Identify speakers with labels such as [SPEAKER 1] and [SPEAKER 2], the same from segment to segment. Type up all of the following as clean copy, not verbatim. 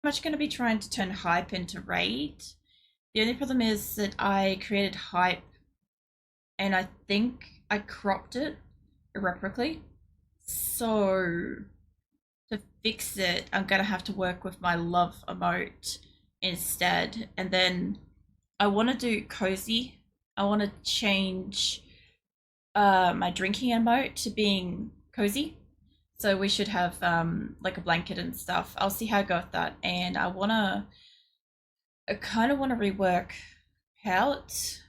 [SPEAKER 1] much going to be trying to turn hype into raid. The only problem is that I created hype and I think I cropped it irreparably. So to fix it, I'm going to have to work with my love emote instead. And then I want to do cozy. I want to change my drinking emote to being cozy. So we should have like a blanket and stuff. I'll see how I go with that. And I kind of want to rework out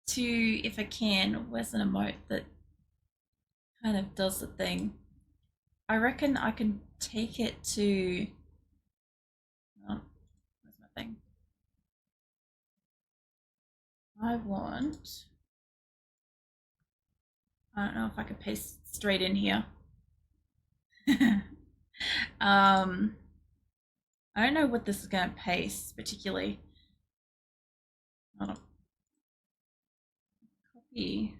[SPEAKER 1] to, if I can, where's an emote that kind of does the thing? I reckon I can take it to, oh, where's my thing? I don't know if I can paste straight in here. um, I don't know what this is going to paste particularly. Oh, copy.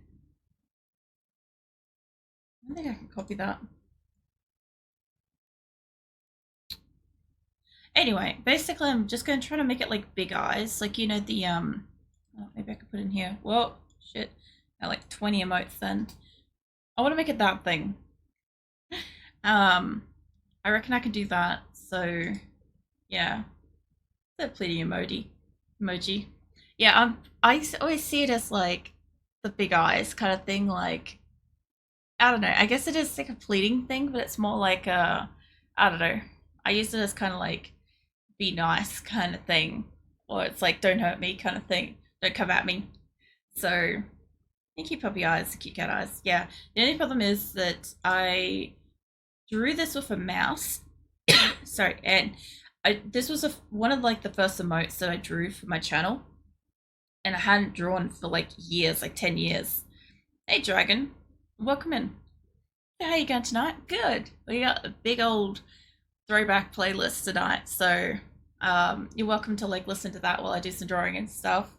[SPEAKER 1] I don't think I can copy that. Anyway, basically I'm just going to try to make it like big eyes. Like, you know, the, oh, maybe I could put in here. Whoa, shit. I like 20 emotes then. I want to make it that thing. I reckon I can do that. So, yeah. The pretty emoji. Yeah, I always see it as like the big eyes kind of thing. Like, I don't know. I guess it is like a fleeting thing, but it's more like I don't know. I use it as kind of like be nice kind of thing, or it's like don't hurt me kind of thing. Don't come at me. So, thank you, puppy eyes, cute cat eyes. Yeah. The only problem is that I drew this with a mouse. Sorry, and this was one of like the first emotes that I drew for my channel, and I hadn't drawn for like years, like 10 years. Hey, dragon, welcome in. How you going tonight? Good. We got a big old throwback playlist tonight, so you're welcome to like listen to that while I do some drawing and stuff.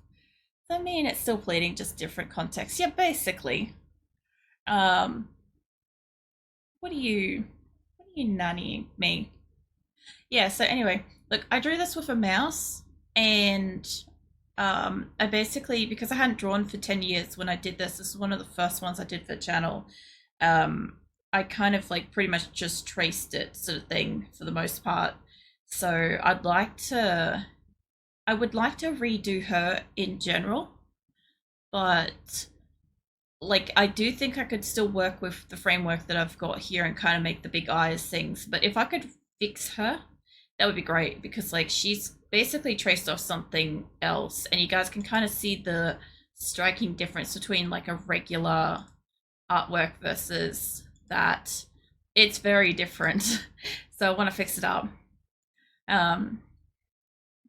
[SPEAKER 1] So, I mean, it's still pleading, just different context. Yeah, basically. Um, what are you nannying me? Yeah, so anyway, look, I drew this with a mouse, and I basically, because I hadn't drawn for 10 years when I did this is one of the first ones I did for the channel. um, I kind of like pretty much just traced it sort of thing for the most part. So I would like to redo her in general, but like I do think I could still work with the framework that I've got here and kind of make the big eyes things. But if I could fix her, that would be great, because like she's basically traced off something else, and you guys can kind of see the striking difference between like a regular artwork versus that. It's very different. So I want to fix it up. Um,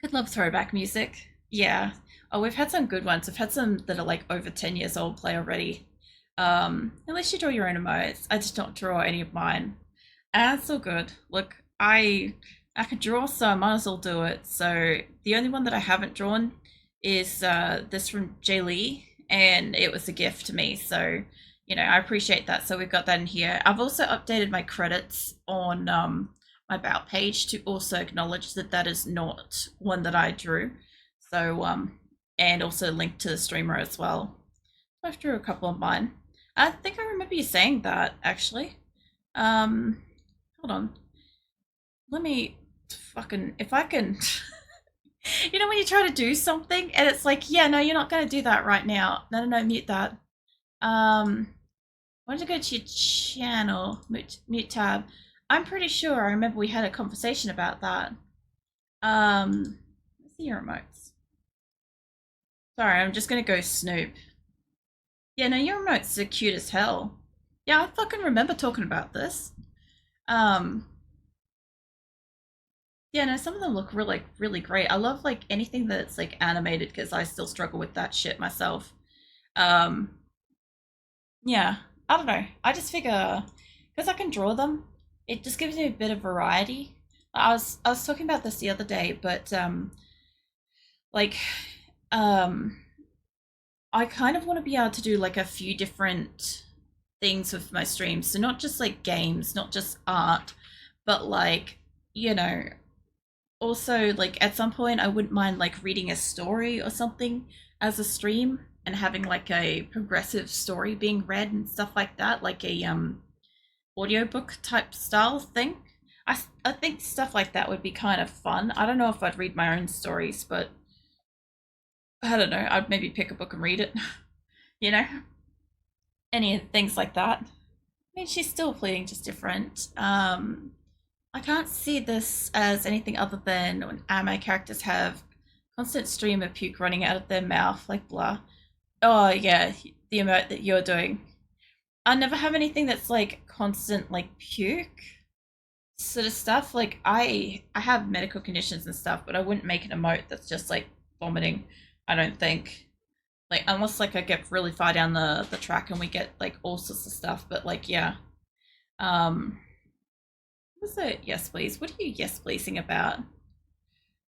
[SPEAKER 1] Could love throwback music. Yeah. Oh, we've had some good ones. We've had some that are like over 10 years old play already. At least you draw your own emotes. I just don't draw any of mine. And it's all good. Look, I could draw, so I might as well do it. So the only one that I haven't drawn is this from Jay Lee, and it was a gift to me. So, you know, I appreciate that. So we've got that in here. I've also updated my credits on my about page to also acknowledge that that is not one that I drew. So, and also linked to the streamer as well. I've drew a couple of mine. I think I remember you saying that actually. Um, Hold on. Let me fucking, if I can. You know when you try to do something and it's like, yeah, no, you're not going to do that right now. No, no, no, mute that. Why don't you go to your channel, mute tab. I'm pretty sure I remember we had a conversation about that. Let's see your emotes. Sorry, I'm just gonna go snoop. Yeah, no, your emotes are cute as hell. Yeah, I fucking remember talking about this. Um, yeah, no, some of them look really, really great. I love like anything that's like animated, because I still struggle with that shit myself. Um, yeah, I don't know. I just figure because I can draw them, it just gives me a bit of variety. I was talking about this the other day, but like um I kind of want to be able to do like a few different things with my streams. So not just like games, not just art, but like you know, also like at some point I wouldn't mind like reading a story or something as a stream and having like a progressive story being read and stuff like that, like a audiobook type style thing. I think stuff like that would be kind of fun. I don't know if I'd read my own stories, but I don't know. I'd maybe pick a book and read it. you know, any things like that. I mean, she's still playing, just different. I can't see this as anything other than when anime characters have constant stream of puke running out of their mouth, like blah. Oh yeah, the emote that you're doing. I never have anything that's like constant like puke sort of stuff. Like I have medical conditions and stuff, but I wouldn't make an emote that's just like vomiting. I don't think. Like unless like I get really far down the track and we get like all sorts of stuff. But like yeah. Um what's it? Yes please. What are you yes pleasing about?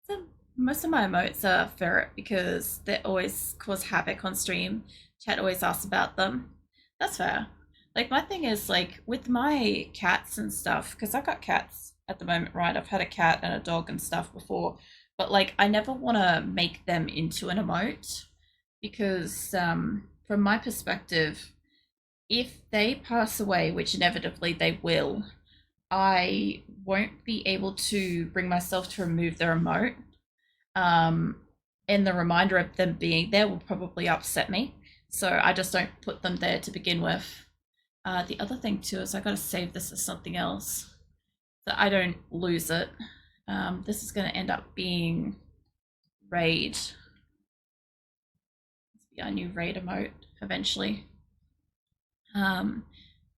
[SPEAKER 1] So most of my emotes are ferret because they always cause havoc on stream. Chat always asks about them. That's fair. Like my thing is like with my cats and stuff, because I've got cats at the moment, right? I've had a cat and a dog and stuff before, but like I never want to make them into an emote because from my perspective, if they pass away, which inevitably they will, I won't be able to bring myself to remove their emote, um, and the reminder of them being there will probably upset me. So I just don't put them there to begin with. The other thing too is I got to save this as something else so I don't lose it. This is going to end up being raid. This will be our new raid emote eventually.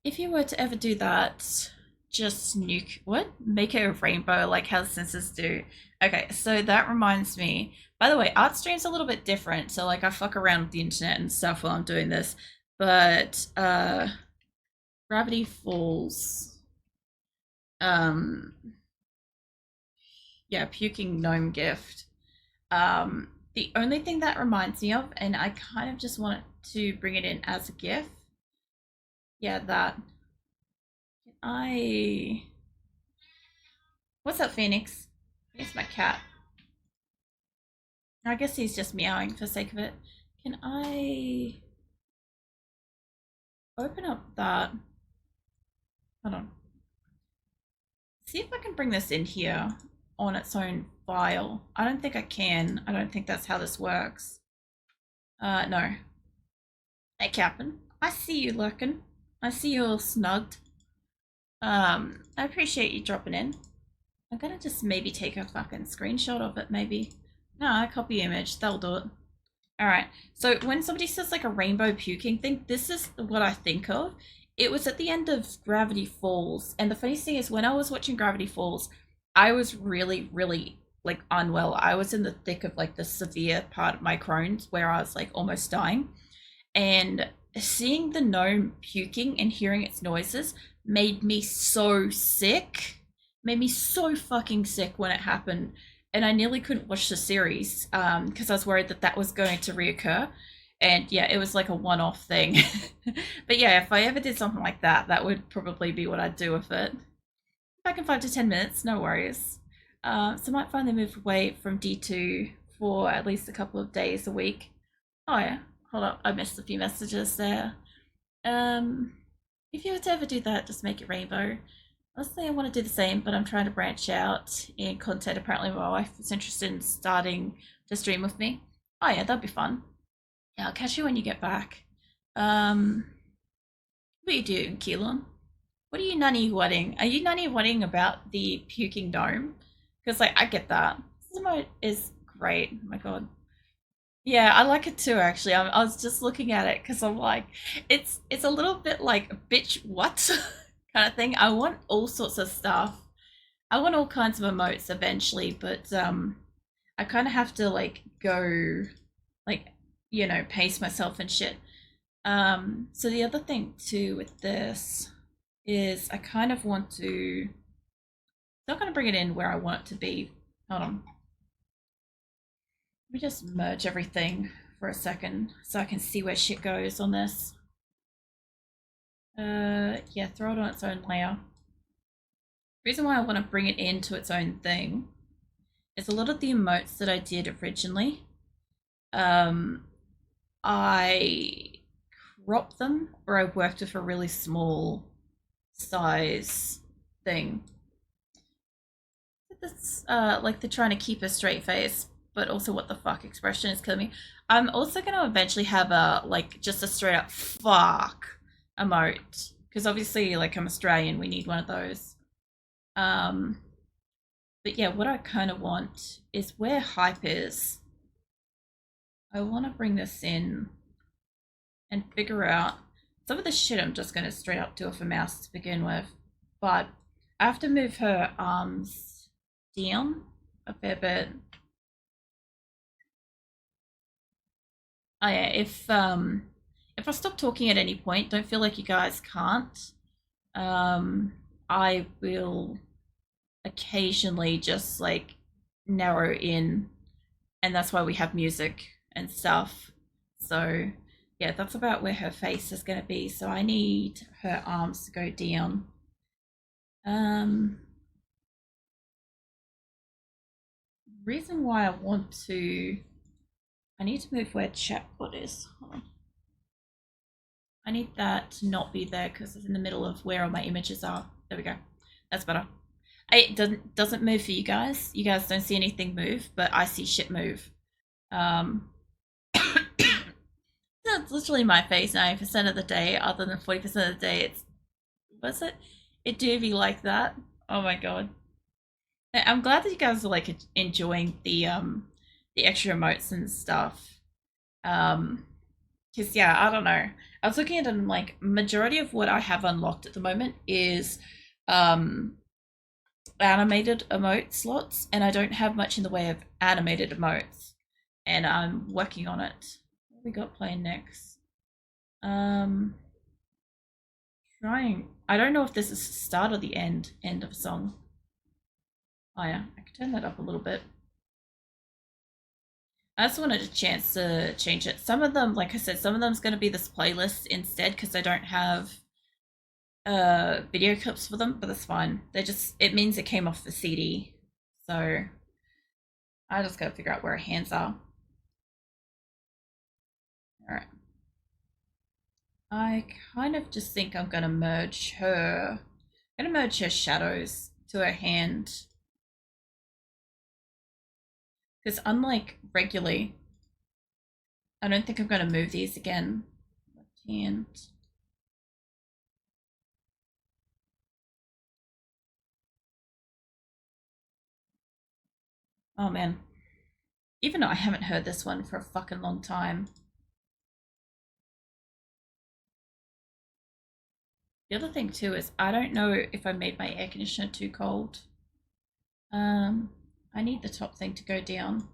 [SPEAKER 1] If you were to ever do that, just nuke what? Make it a rainbow like how the sensors do. Okay, so that reminds me. By the way, art stream's a little bit different. So like I fuck around with the internet and stuff while I'm doing this. But Gravity Falls. Um yeah, puking gnome gift. The only thing that reminds me of, and I kind of just want to bring it in as a GIF. Yeah, that. I What's up, Phoenix? It's my cat. I guess he's just meowing for the sake of it. Can I open up that? Hold on. See if I can bring this in here on its own file. I don't think I can. I don't think that's how this works. No. Hey, Captain. I see you lurking. I see you all snugged. I appreciate you dropping in. I'm gonna just maybe take a fucking screenshot of it, maybe. No, copy image. That'll do it. Alright, so when somebody says like a rainbow puking thing, this is what I think of. It was at the end of Gravity Falls, and the funniest thing is when I was watching Gravity Falls, I was really, really like unwell. I was in the thick of like the severe part of my Crohn's where I was like almost dying. And seeing the gnome puking and hearing its noises made me so sick. Made me so fucking sick when it happened, and I nearly couldn't watch the series because I was worried that that was going to reoccur. And yeah, it was like a one-off thing. But yeah, if I ever did something like that, that would probably be what I'd do with it. Back in 5 to 10 minutes, no worries. So I might finally move away from D2 for at least a couple of days a week. Oh yeah, hold up, I missed a few messages there. Um, if you were to ever do that, just make it rainbow. Honestly, I want to do the same, but I'm trying to branch out in content. Apparently, my wife is interested in starting to stream with me. Oh yeah, that'd be fun. Yeah, I'll catch you when you get back. Um, what are you doing, Keelan? What are you nunny whatting? Are you nunny whatting about the puking dome? Because like I get that. This emote is great. Oh my god. Yeah, I like it too. Actually, I was just looking at it because I'm like, it's a little bit like bitch what kind of thing. I want all sorts of stuff. I want all kinds of emotes eventually, but I kind of have to like go, like pace myself and shit. So the other thing too with this is I kind of want to. Not going to bring it in where I want it to be. Hold on. Let me just merge everything for a second so I can see where shit goes on this. Yeah, throw it on its own layer. reason why I want to bring it into its own thing is a lot of the emotes that I did originally, um, I cropped them or I worked with a really small size thing. That's like they're trying to keep a straight face, but also what the fuck expression is killing me. I'm also gonna eventually have a like just a straight up fuck emote because obviously like I'm Australian, we need one of those. Um, but yeah, what I kind of want is where hype is. I want to bring this in and figure out some of the shit I'm just gonna straight up do with a mouse to begin with, but I have to move her arms down a fair bit. Oh yeah, if I stop talking at any point, don't feel like you guys can't. Um I will occasionally just like narrow in, and that's why we have music and stuff. So yeah, that's about where her face is going to be. So I need her arms to go down. Um Reason why I need to move where chatbot is. Hold on. I need that to not be there because it's in the middle of where all my images are. There we go. That's better. It doesn't move for you guys. You guys don't see anything move, but I see shit move. Um, that's literally my face 90% of the day. Other than 40% of the day, it's what's it? It do be like that. Oh my god. I'm glad that you guys are like enjoying the extra emotes and stuff. Because yeah, I don't know. I was looking at it and like majority of what I have unlocked at the moment is um animated emote slots, and I don't have much in the way of animated emotes, and I'm working on it. What we got playing next? Um, Trying. I don't know if this is the start or the end of a song. Oh yeah, I can turn that up a little bit. I just wanted a chance to change it. Some of them, like I said, some of them's going to be this playlist instead because I don't have video clips for them, but that's fine. They just it means it came off the CD, so I just gotta figure out where her hands are. All right. I kind of just think I'm gonna merge her. I'm gonna merge her shadows to her hand because unlike regularly, I don't think I'm gonna move these again. Left hand. Oh man, even though I haven't heard this one for a fucking long time. The other thing too is I don't know if I made my air conditioner too cold. I need the top thing to go down.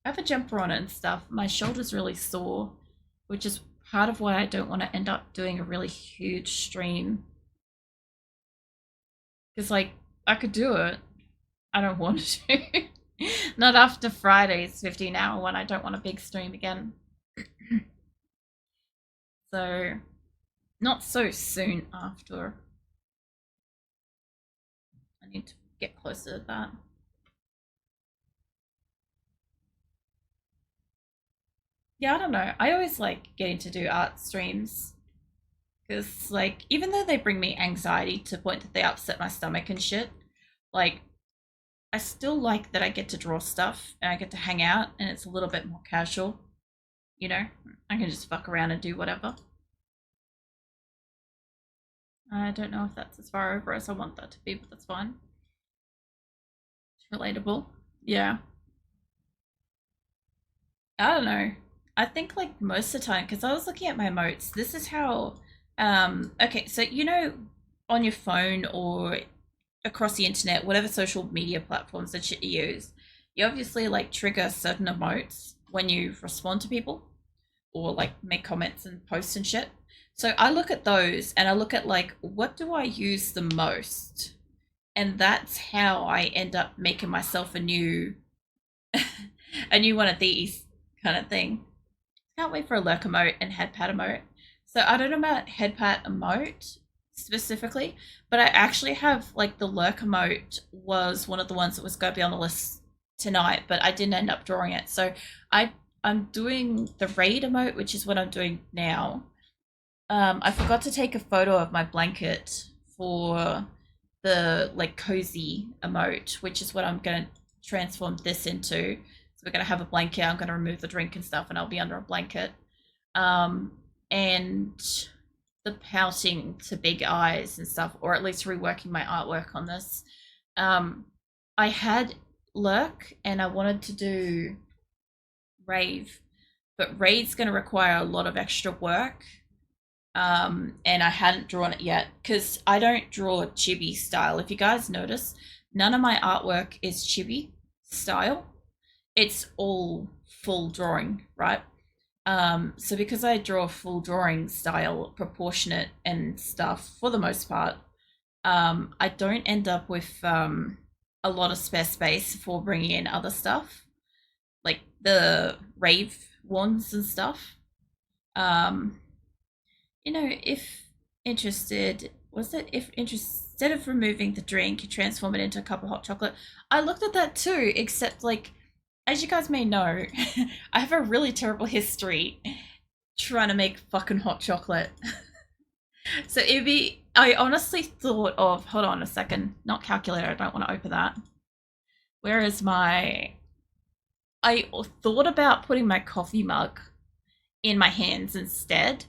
[SPEAKER 1] I have a jumper on it and stuff. My shoulder's really sore, which is part of why I don't want to end up doing a really huge stream. Because, like, I could do it. I don't want to. Not after Friday's 15-hour one. I don't want a big stream again. So, not so soon after. I need to get closer to that. Yeah, I don't know. I always like getting to do art streams because, like, even though they bring me anxiety to the point that they upset my stomach and shit, like, I still like that I get to draw stuff and I get to hang out and it's a little bit more casual. You know, I can just fuck around and do whatever. I don't know if that's as far over as I want that to be, but that's fine. It's relatable. Yeah. I don't know. I think like most of the time, because I was looking at my emotes, this is how, okay, so you know, on your phone or across the internet, whatever social media platforms that you use, you obviously like trigger certain emotes when you respond to people or like make comments and posts and shit. So I look at those and I look at like what do I use the most? And that's how I end up making myself a new a new one of these kind of thing. Can't wait for a lurk emote and head pat emote. So I don't know about head pat emote. specifically, but I actually have like the lurk emote was one of the ones that was going to be on the list tonight, but I didn't end up drawing it. So I I'm doing the raid emote, which is what I'm doing now. I forgot to take a photo of my blanket for the like cozy emote, which is what I'm gonna transform this into. So we're gonna have a blanket. I'm gonna remove the drink and stuff, and I'll be under a blanket. Um, and the pouting to big eyes and stuff, or at least reworking my artwork on this. Um, I had Lurk and I wanted to do Rave, but Rave's going to require a lot of extra work. And I hadn't drawn it yet because I don't draw chibi style. If you guys notice, none of my artwork is chibi style. It's all full drawing, right? So because I draw full drawing style, proportionate and stuff for the most part, I don't end up with a lot of spare space for bringing in other stuff, like the rave wands and stuff. Um, if interested, was it if instead of removing the drink, you transform it into a cup of hot chocolate? I looked at that too, except like, as you guys may know, I have a really terrible history trying to make fucking hot chocolate. So it'd be, I honestly thought of, hold on a second, not calculator, I don't want to open that. Where is my, I thought about putting my coffee mug in my hands instead.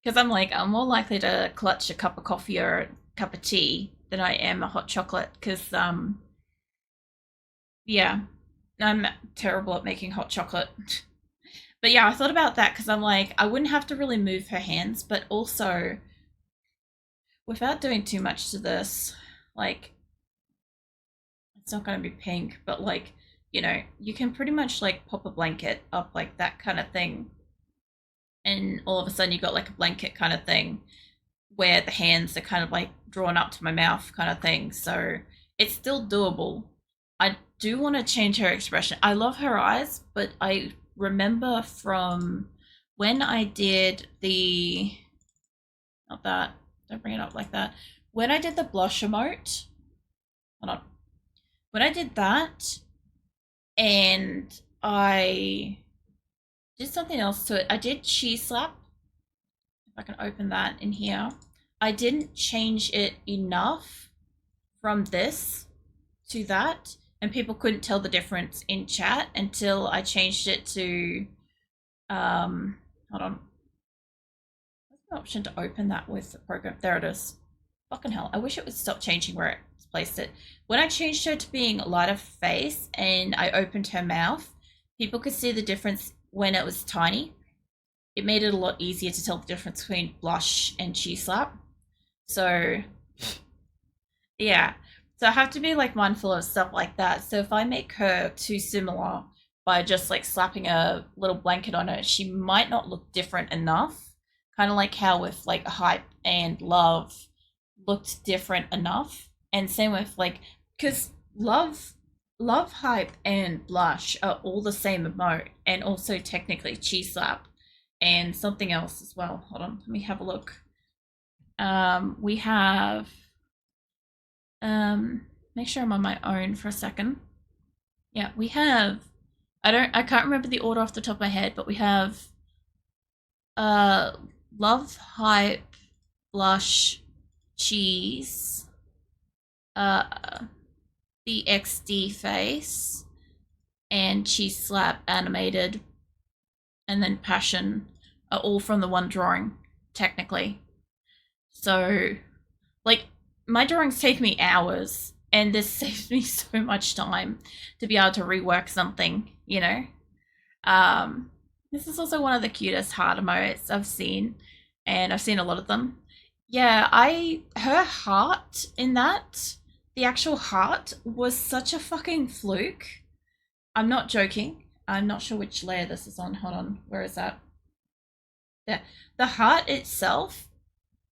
[SPEAKER 1] Because I'm like, I'm more likely to clutch a cup of coffee or a cup of tea than I am a hot chocolate. Because, yeah, I'm terrible at making hot chocolate. But yeah, I thought about that because I'm like, I wouldn't have to really move her hands, but also, without doing too much to this, like, it's not going to be pink, but like, you can pretty much like pop a blanket up like that kind of thing. And all of a sudden you got like a blanket kind of thing where the hands are kind of like drawn up to my mouth kind of thing. So it's still doable. I do want to change her expression. I love her eyes, but I remember from when I did the, not that, don't bring it up like that. When I did the blush emote, hold on. When I did that and I did something else to it, I did cheese slap. If I can open that in here. I didn't change it enough from this to that, and people couldn't tell the difference in chat until I changed it to hold on. What's the option to open that with the program? There it is. Fucking hell. I wish it would stop changing where it's placed it. When I changed her to being lighter face and I opened her mouth, people could see the difference when it was tiny. It made it a lot easier to tell the difference between blush and cheese slap. So yeah, so I have to be like mindful of stuff like that. So if I make her too similar by just like slapping a little blanket on her, she might not look different enough. Kind of like how with like Hype and Love looked different enough. And same with like, because Love, Hype, and Blush are all the same emote, and also technically Cheese Slap and something else as well. Hold on, let me have a look. We have make sure I'm on my own for a second. Yeah, we have, I can't remember the order off the top of my head, but we have Love, Hype, Blush, Cheese, the XD face, and Cheese Slap animated, and then Passion are all from the one drawing, technically. So, like, my drawings take me hours, and this saves me so much time to be able to rework something, This is also one of the cutest heart emotes I've seen, and I've seen a lot of them. Yeah, her heart in that, the actual heart was such a fucking fluke. I'm not joking. I'm not sure which layer this is on. Hold on. Where is that? Yeah. The heart itself,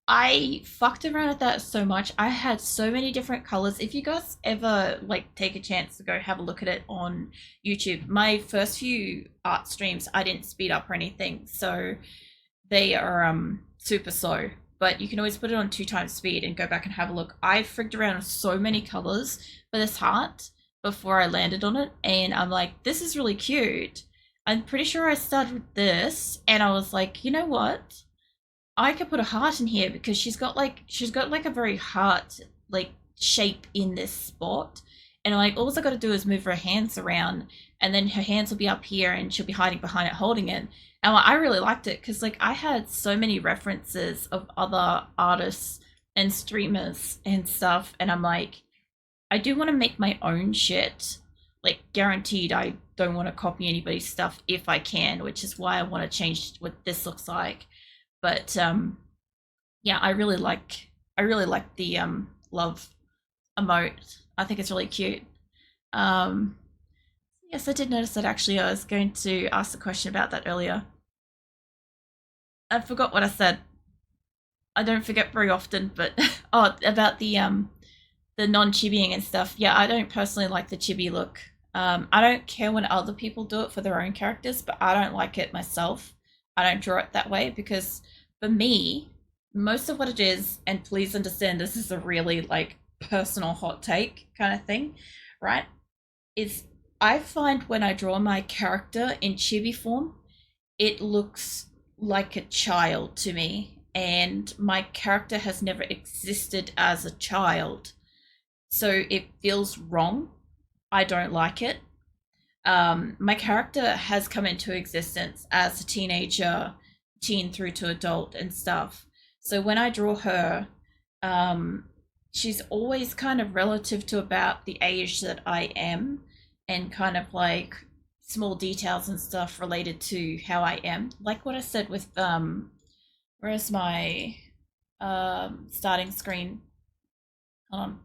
[SPEAKER 1] I fucked around with that so much. I had so many different colors. If you guys ever like take a chance to go have a look at it on YouTube, my first few art streams, I didn't speed up or anything. So they are super slow. but you can always put it on 2 times speed and go back and have a look. I frigged around with so many colors for this heart before I landed on it, and I'm like, this is really cute. I'm pretty sure I started with this, and I was like, you know what? I could put a heart in here because she's got like a very heart like shape in this spot. And like all I gotta do is move her hands around, and then her hands will be up here and she'll be hiding behind it holding it. And I really liked it because like I had so many references of other artists and streamers and stuff, and I'm like, I do want to make my own shit. Like guaranteed I don't want to copy anybody's stuff if I can, which is why I want to change what this looks like. But yeah, I really like the love emote. I think it's really cute. Um, yes, I did notice that actually. I was going to ask a question about that earlier. I forgot what I said. I don't forget very often, but oh, about the non-chibiing and stuff. Yeah, I don't personally like the chibi look. I don't care when other people do it for their own characters, but I don't like it myself. I don't draw it that way because for me, most of what it is, and please understand this is a really like personal hot take kind of thing, right? Is I find when I draw my character in chibi form, it looks like a child to me, and my character has never existed as a child, so it feels wrong. I don't like it. My character has come into existence as a teenager, teen through to adult and stuff. So when I draw her, um, she's always kind of relative to about the age that I am, and kind of like small details and stuff related to how I am. Like what I said with where's my starting screen? Hold on.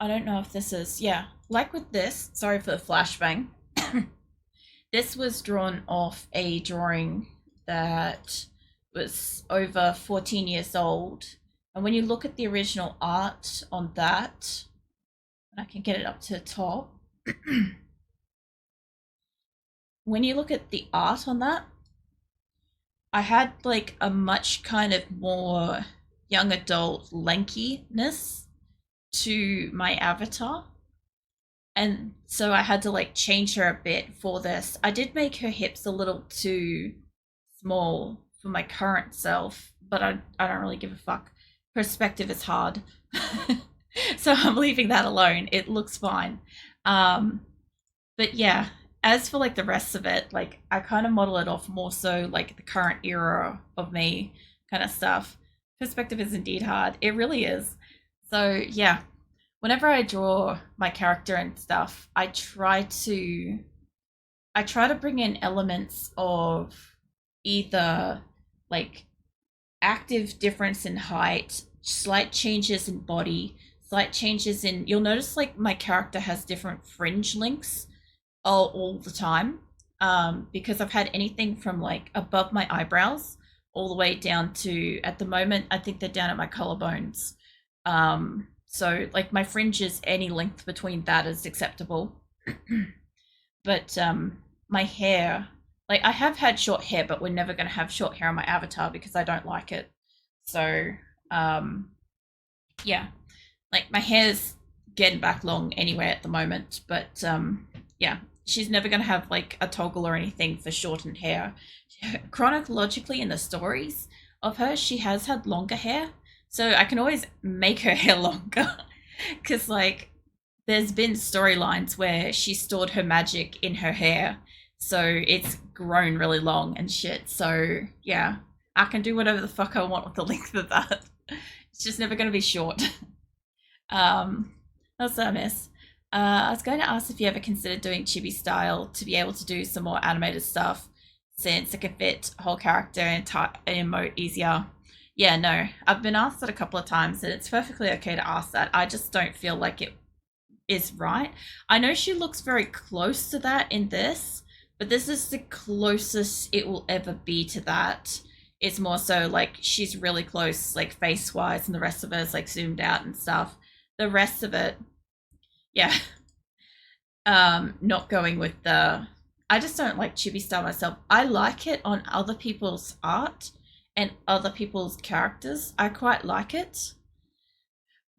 [SPEAKER 1] I don't know if this is, yeah, like with this, sorry for the flashbang. This was drawn off a drawing that was over 14 years old. And when you look at the original art on that, and I can get it up to the top, when you look at the art on that, I had like a much kind of more young adult lankiness to my avatar. And so I had to like change her a bit for this. I did make her hips a little too small for my current self, but I don't really give a fuck. Perspective is hard. So I'm leaving that alone. It looks fine. Um, but yeah, as for like the rest of it, like I kind of model it off more so like the current era of me kind of stuff. Perspective is indeed hard. It really is. So yeah, whenever I draw my character and stuff, I try to bring in elements of either like active difference in height, slight changes in body, slight changes in, you'll notice like my character has different fringe links all the time, because I've had anything from like above my eyebrows all the way down to, at the moment I think they're down at my collarbones. So like my fringes, any length between that is acceptable. But my hair, like I have had short hair, but we're never going to have short hair on my avatar because I don't like it. So um yeah, like my hair's getting back long anyway at the moment, but yeah, she's never going to have like a toggle or anything for shortened hair. Chronologically in the stories of her, she has had longer hair, so I can always make her hair longer. Because like there's been storylines where she stored her magic in her hair, so it's grown really long and shit. So yeah, I can do whatever the fuck I want with the length of that. It's just never going to be short. um that's what I miss. I was going to ask if you ever considered doing chibi style to be able to do some more animated stuff, since it can fit whole character and emote easier. Yeah, no, I've been asked that a couple of times, and it's perfectly okay to ask that. I just don't feel like it is right. I know she looks very close to that in this, but this is the closest it will ever be to that. It's more so like she's really close, like face wise, and the rest of it is like zoomed out and stuff. The rest of it, yeah, not going with the. I just don't like chibi style myself. I like it on other people's art, and other people's characters, I quite like it.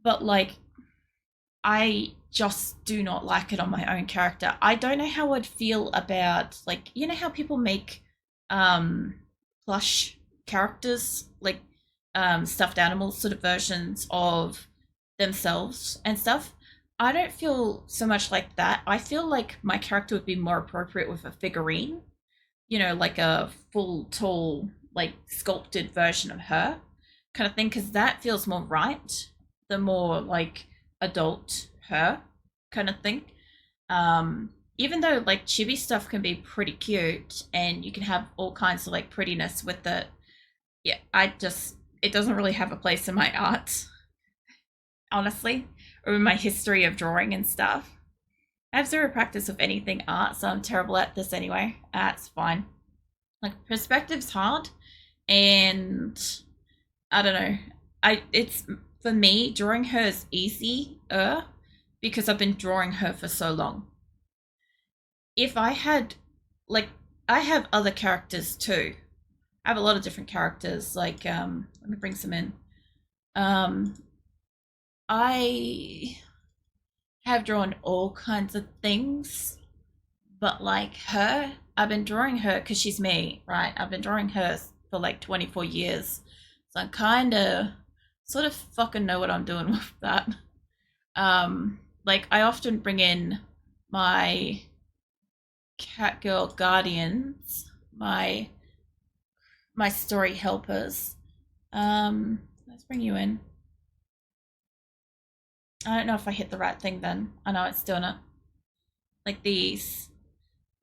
[SPEAKER 1] But like, I just do not like it on my own character. I don't know how I'd feel about, like, you know how people make um plush characters, like stuffed animals sort of versions of themselves and stuff. I don't feel so much like that. I feel like my character would be more appropriate with a figurine, you know, like a full tall, like sculpted version of her kind of thing, because that feels more right, the more like adult her kind of thing. Even though like chibi stuff can be pretty cute and you can have all kinds of like prettiness with it, yeah, I just, it doesn't really have a place in my art, honestly, or in my history of drawing and stuff. I have zero practice of anything art, so I'm terrible at this anyway. It's fine. Like perspective's hard, and I don't know. It's, for me, drawing her is easier because I've been drawing her for so long. If I had, like, I have other characters too. I have a lot of different characters. Like, let me bring some in. Um, I have drawn all kinds of things, but like her, I've been drawing her because she's me, right? I've been drawing her for like 24 years. So I kind of sort of fucking know what I'm doing with that. Like I often bring in my Catgirl guardians, my story helpers. Let's bring you in. I don't know if I hit the right thing then. I know it's doing it. Like these.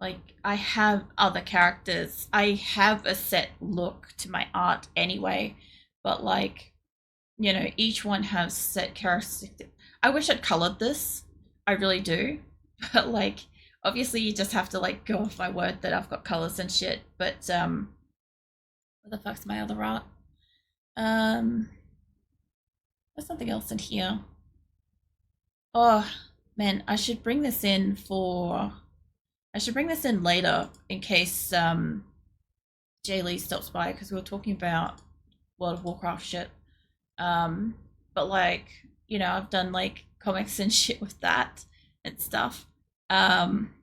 [SPEAKER 1] Like I have other characters. I have a set look to my art anyway, but like, you know, each one has set characteristics. I wish I'd colored this. I really do. But like obviously you just have to like go off my word that I've got colors and shit. But what the fuck's my other art? Um there's something else in here. Oh man, I should bring this in later in case Jay Lee stops by because we were talking about World of Warcraft shit. Um, but like, you know, I've done like comics and shit with that and stuff. Um,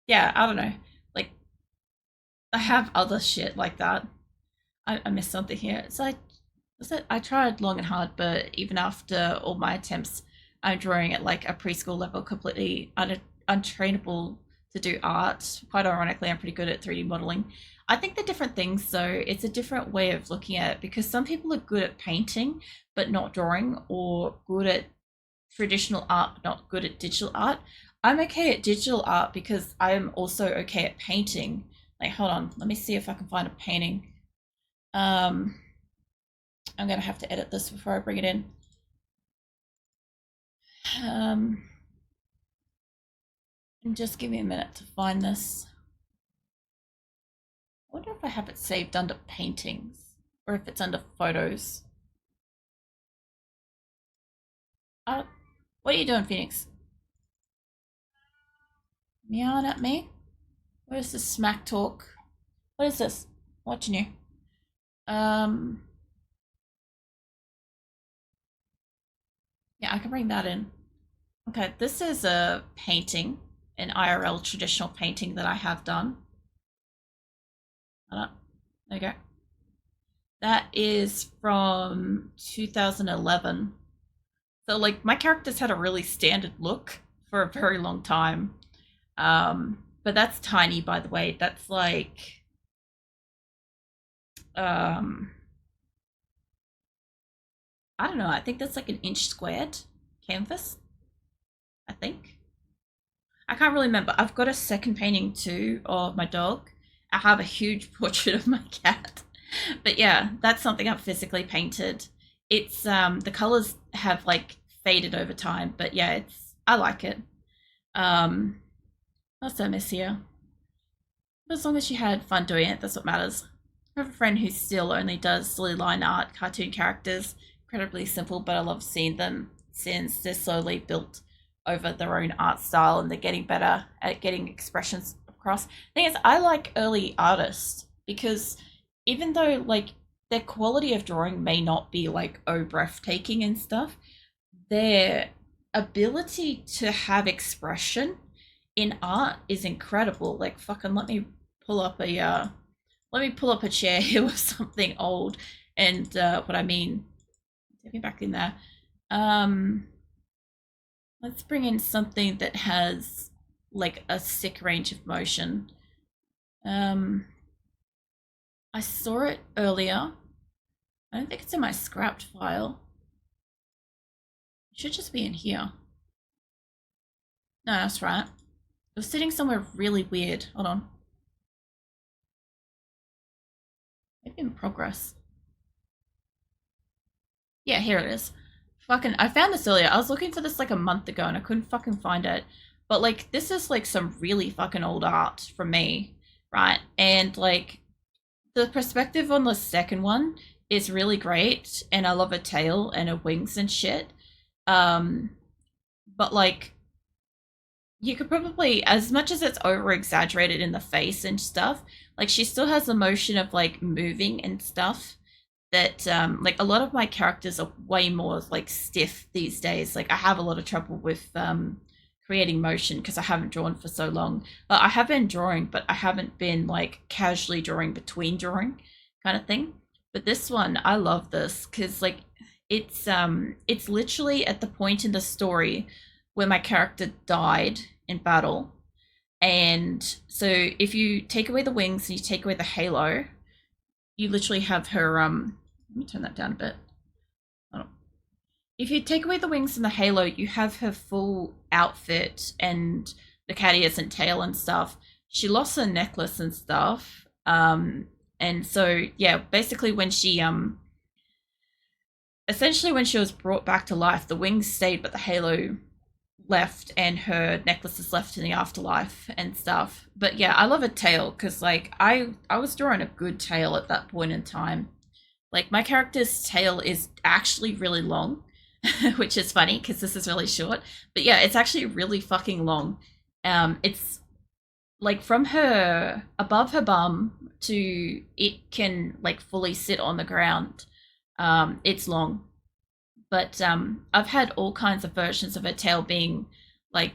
[SPEAKER 1] yeah, I don't know. Like, I have other shit like that. I missed something here. I tried long and hard, but even after all my attempts, I'm drawing at like a preschool level, completely untrainable to do art. Quite ironically, I'm pretty good at 3D modeling. I think the different things, though, it's a different way of looking at it because some people are good at painting but not drawing, or good at traditional art but not good at digital art. I'm okay at digital art because I'm also okay at painting. Like, hold on, let me see if I can find a painting. Um, I'm gonna have to edit this before I bring it in. Um, and just give me a minute to find this. I wonder if I have it saved under paintings or if it's under photos. Uh, what are you doing, Phoenix? Meowing at me? What is this smack talk? What is this? Watching you. Um, yeah, I can bring that in. Okay, this is a painting, an IRL traditional painting that I have done. There you go. That is from 2011. So like my characters had a really standard look for a very long time. But that's tiny, by the way. That's like um I don't know, I think that's like an inch squared canvas, I think. I can't really remember. I've got a second painting too of my dog. I have a huge portrait of my cat. But yeah, that's something I've physically painted. It's the colors have like faded over time, but yeah, it's, I like it. Um What's I miss here? But as long as you had fun doing it, that's what matters. I have a friend who still only does silly line art, cartoon characters, incredibly simple, but I love seeing them since they're slowly built over their own art style and they're getting better at getting expressions across. The thing is, I like early artists because even though like their quality of drawing may not be like oh breathtaking and stuff. Their ability to have expression in art is incredible. Like fucking let me pull up a chair here with something old and what I mean. Get me back in there. Um let's bring in something that has like a sick range of motion. Um I saw it earlier. I don't think it's in my scrapped file. It should just be in here. No, that's right. It was sitting somewhere really weird. Hold on. Maybe in progress. Yeah, here it is. Fucking, I found this earlier. I was looking for this like a month ago and I couldn't fucking find it. But like, this is like some really fucking old art from me, right? And like, the perspective on the second one is really great, and I love her tail and her wings and shit. Um, but like, you could probably, as much as it's over exaggerated in the face and stuff, like she still has the motion of like moving and stuff that like a lot of my characters are way more like stiff these days. Like I have a lot of trouble with creating motion because I haven't drawn for so long. But I have been drawing, but I haven't been like casually drawing between drawing kind of thing. But this one, I love this because like it's literally at the point in the story where my character died in battle. And so if you take away the wings and you take away the halo, you literally have her let me turn that down a bit. If you take away the wings and the halo, you have her full outfit and the cat ears and tail and stuff. She lost her necklace and stuff. And so yeah, basically when she essentially when she was brought back to life, the wings stayed but the halo left and her necklace is left in the afterlife and stuff. But yeah, I love a tail because like I was drawing a good tail at that point in time. Like my character's tail is actually really long, which is funny because this is really short. But yeah, it's actually really fucking long. It's like from her above her bum to it can like fully sit on the ground. It's long, but I've had all kinds of versions of her tail being like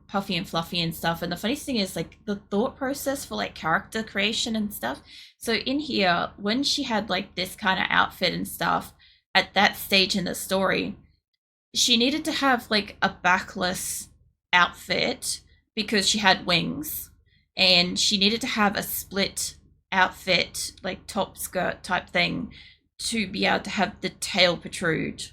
[SPEAKER 1] puffy and fluffy and stuff. And the funniest thing is like the thought process for like character creation and stuff. So in here, when she had like this kind of outfit and stuff at that stage in the story, she needed to have like a backless outfit because she had wings, and she needed to have a split outfit, like top skirt type thing, to be able to have the tail protrude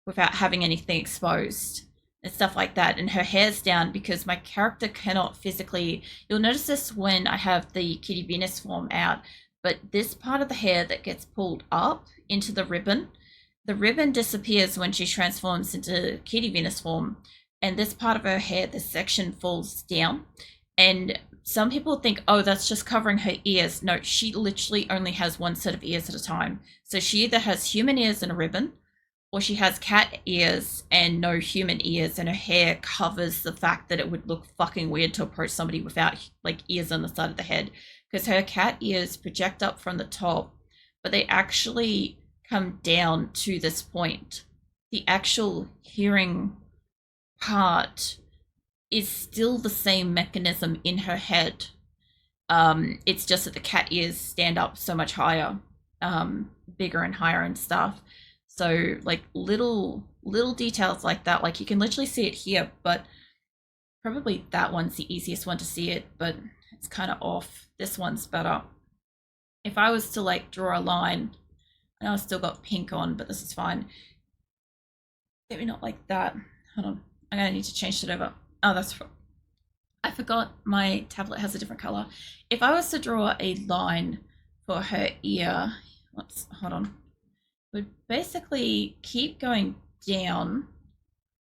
[SPEAKER 1] without having anything exposed and stuff like that. And her hair's down because my character cannot physically, you'll notice this when I have the Kitty Venus form out, but this part of the hair that gets pulled up into the ribbon disappears when she transforms into Kitty Venus form, and this part of her hair, this section, falls down. And some people think, oh, that's just covering her ears. No, she literally only has one set of ears at a time. So she either has human ears and a ribbon, or she has cat ears and no human ears, and her hair covers the fact that it would look fucking weird to approach somebody without like ears on the side of the head, because her cat ears project up from the top, but they actually come down to this point. The actual hearing part is still the same mechanism in her head. It's just that the cat ears stand up so much higher, bigger and higher and stuff. So like little details like that, like you can literally see it here, but probably that one's the easiest one to see it, but it's kind of off. This one's better. If I was to like draw a line, I know I still got pink on, but this is fine. Maybe not like that. Hold on, I'm gonna need to change it over. Oh, I forgot my tablet has a different color. If I was to draw a line for her ear, whoops, hold on, would basically keep going down.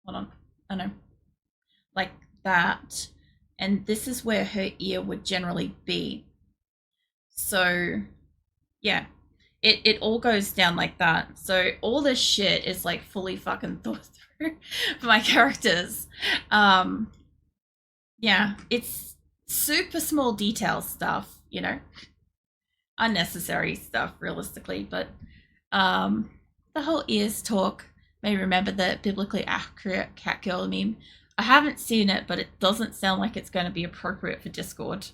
[SPEAKER 1] Hold on, I know, like that, and this is where her ear would generally be. So yeah, it all goes down like that. So all this shit is like fully fucking thought through for my characters. Yeah, it's super small detail stuff, you know. unnecessary stuff realistically. But um, the whole ears talk may remember the biblically accurate cat girl meme. I haven't seen it, but it doesn't sound like it's going to be appropriate for Discord.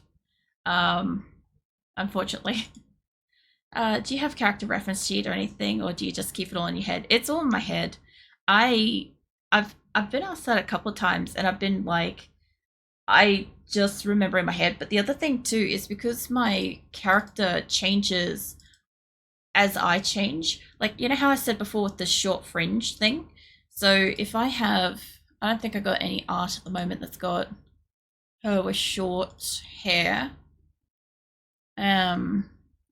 [SPEAKER 1] Um, Unfortunately. Do you have character reference sheet or anything, or do you just keep it all in your head? It's all in my head. I've been asked that a couple of times, and I've been like, I just remember in my head. But the other thing too is because my character changes as I change. Like, you know how I said before with the short fringe thing? So if I have, I don't think I got any art at the moment that's got her with short hair. Oh,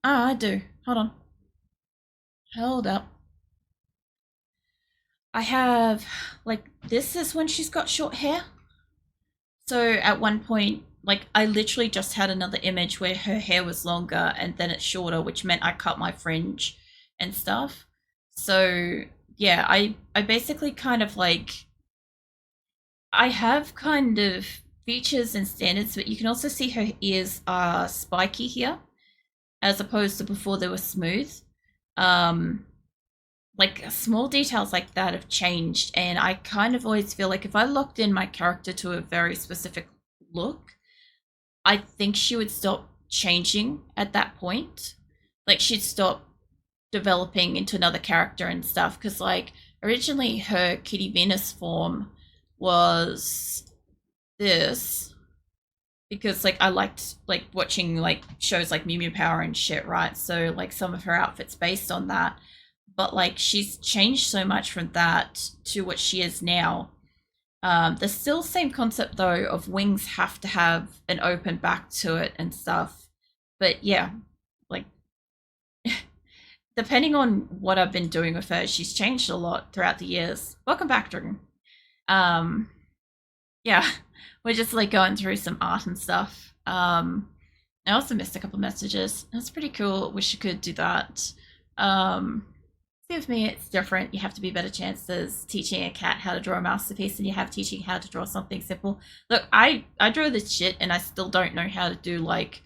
[SPEAKER 1] I do. Hold on. Hold up. I have, like, this is when she's got short hair. So at one point, like, I literally just had another image where her hair was longer and then it's shorter, which meant I cut my fringe and stuff. So yeah, I basically kind of like, I have kind of features and standards, but you can also see her ears are spiky here, as opposed to before they were smooth. Um, like small details like that have changed, and I kind of always feel like if I locked in my character to a very specific look, I think she would stop changing at that point. Like she'd stop developing into another character and stuff, because like originally her Kitty Venus form was this, because like I liked like watching like shows like Mew Mew Power and shit, right? So like some of her outfits based on that, but like she's changed so much from that to what she is now. The still same concept though of wings have to have an open back to it and stuff. But yeah, like depending on what I've been doing with her, she's changed a lot throughout the years. Welcome back, Dragon. Um, yeah, we're just like going through some art and stuff. I also missed a couple messages. That's pretty cool. Wish you could do that. Um, See, with me, it's different. You have to be better chances teaching a cat how to draw a masterpiece than you have teaching how to draw something simple. Look, I draw this shit and I still don't know how to do like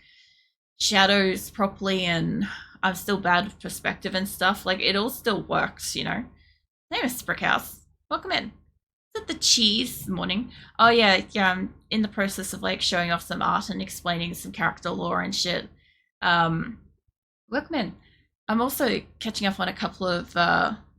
[SPEAKER 1] shadows properly, and I'm still bad with perspective and stuff. Like it all still works, you know. Hey, Mr. Brickhouse, welcome in. Is it the cheese morning? Oh yeah. I'm in the process of like showing off some art and explaining some character lore and shit. Welcome in. I'm also catching up on a couple of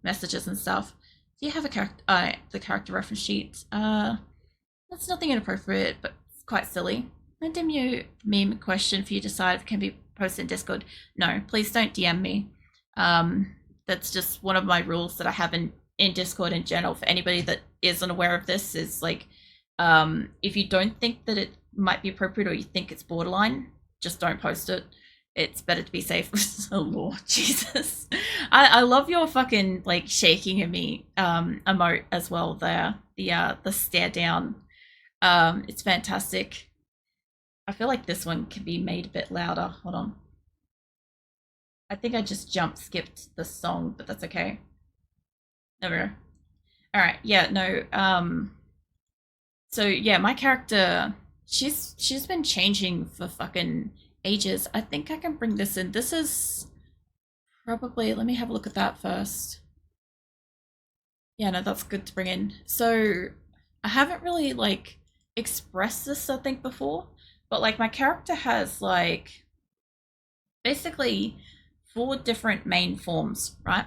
[SPEAKER 1] messages and stuff. Do you have a the character reference sheet? That's nothing inappropriate, but it's quite silly. A demo meme question for you to decide if it can be posted in Discord. No, please don't DM me. That's just one of my rules that I have in Discord in general. For anybody that isn't aware of this, is like, if you don't think that it might be appropriate or you think it's borderline, just don't post it. It's better to be safe. Oh Lord, Jesus. I love your fucking like shaking at me emote as well there. The stare down. It's fantastic. I feel like this one can be made a bit louder. Hold on. I think I just jump skipped the song, but that's okay. There we go. Alright, yeah, no, so yeah, my character, she's been changing for fucking ages. I think I can bring this in. This is probably, let me have a look at that first. Yeah, no, that's good to bring in. So I haven't really like expressed this, I think, before, but like my character has like basically 4 different main forms, right?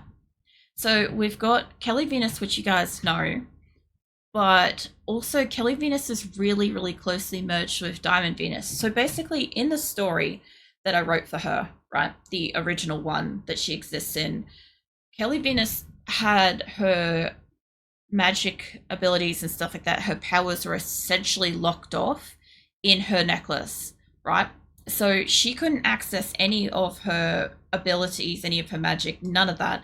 [SPEAKER 1] So we've got Kelly Venus, which you guys know, but also Kelly Venus is really, really closely merged with Diamond Venus. So basically in the story that I wrote for her, right, the original one that she exists in, Kelly Venus had her magic abilities and stuff like that. Her powers were essentially locked off in her necklace, right? So she couldn't access any of her abilities, any of her magic, none of that.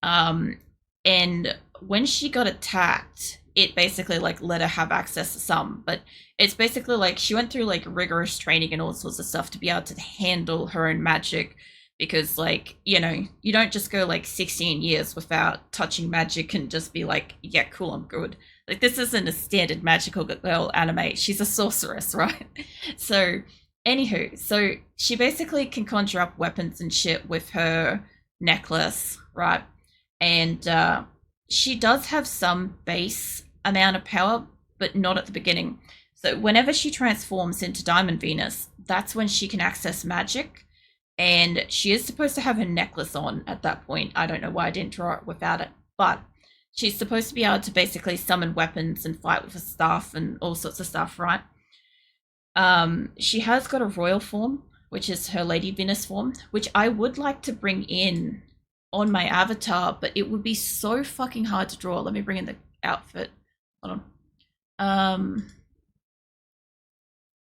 [SPEAKER 1] And when she got attacked, it basically like let her have access to some, but it's basically like she went through like rigorous training and all sorts of stuff to be able to handle her own magic, because like, you know, you don't just go like 16 years without touching magic and just be like, yeah, cool, I'm good. Like this isn't a standard magical girl anime. She's a sorceress, right? So Anywho, so she basically can conjure up weapons and shit with her necklace, right? And she does have some base amount of power, but not at the beginning. So whenever she transforms into Diamond Venus, that's when she can access magic. And she is supposed to have her necklace on at that point. I don't know why I didn't draw it without it, but she's supposed to be able to basically summon weapons and fight with a staff and all sorts of stuff, right? She has got a royal form, which is her Lady Venus form, which I would like to bring in on my avatar, but it would be so fucking hard to draw. Let me bring in the outfit. Hold on.